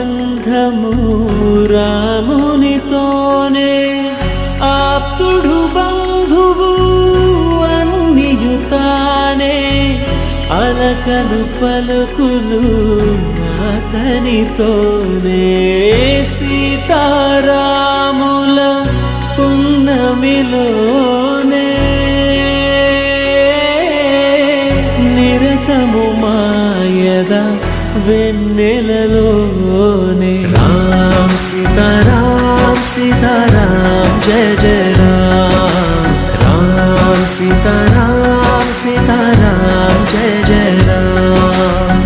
బంధము రామునితోనే ఆప్తుడు బంధువు అన్నియుతానే అలకలు పలుకులు అతనితోనే సీతారాముల పున్నమిలోనే నిరతము మాయద వెన్నెలలోనే రామ్ సీతారామ్ సీతారామ్ జయ జయ రామ్ రామ్ సీతారామ్ సీతారామ్ జయ జయ రామ్